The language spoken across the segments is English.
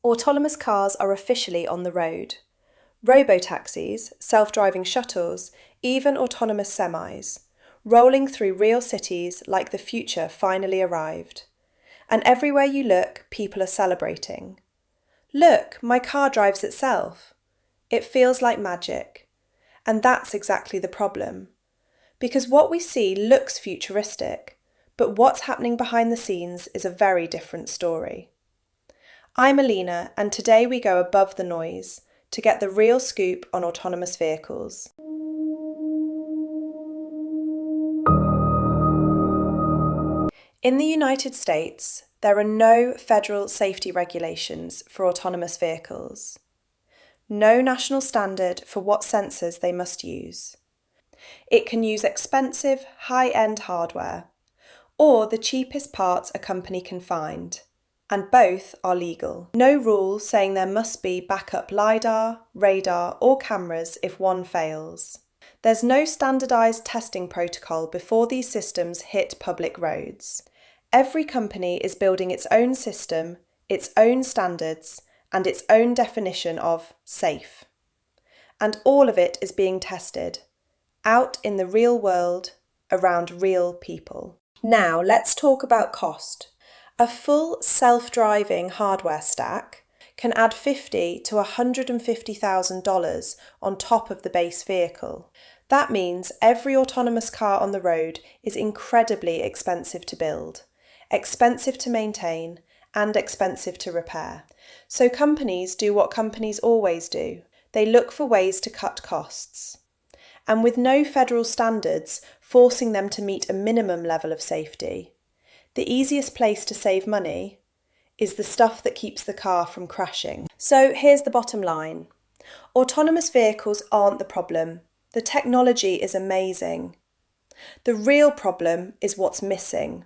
Autonomous cars are officially on the road. Robotaxis, self-driving shuttles, even autonomous semis, rolling through real cities like the future finally arrived. And everywhere you look, people are celebrating. Look, my car drives itself. It feels like magic. And that's exactly the problem. Because what we see looks futuristic, but what's happening behind the scenes is a very different story. I'm Alina, and today we go above the noise to get the real scoop on autonomous vehicles. In the United States, there are no federal safety regulations for autonomous vehicles. No national standard for what sensors they must use. It can use expensive, high-end hardware, or the cheapest parts a company can find, and both are legal. No rules saying there must be backup LiDAR, radar, or cameras if one fails. There's no standardised testing protocol before these systems hit public roads. Every company is building its own system, its own standards, and its own definition of safe. And all of it is being tested, out in the real world, around real people. Now let's talk about cost. A full self-driving hardware stack can add $50,000 to $150,000 on top of the base vehicle. That means every autonomous car on the road is incredibly expensive to build, expensive to maintain, and expensive to repair. So companies do what companies always do. They look for ways to cut costs. And with no federal standards forcing them to meet a minimum level of safety, the easiest place to save money is the stuff that keeps the car from crashing. So here's the bottom line. Autonomous vehicles aren't the problem. The technology is amazing. The real problem is what's missing.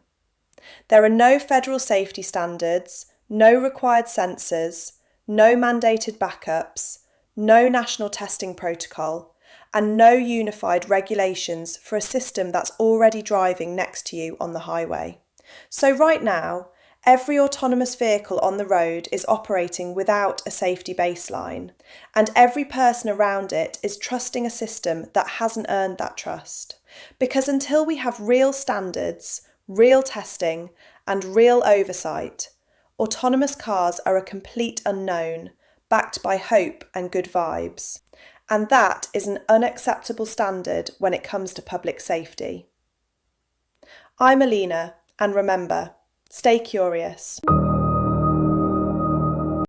There are no federal safety standards, no required sensors, no mandated backups, no national testing protocol, and no unified regulations for a system that's already driving next to you on the highway. So right now, every autonomous vehicle on the road is operating without a safety baseline, and every person around it is trusting a system that hasn't earned that trust. Because until we have real standards, real testing, and real oversight, autonomous cars are a complete unknown, backed by hope and good vibes. And that is an unacceptable standard when it comes to public safety. I'm Alina, and remember, stay curious.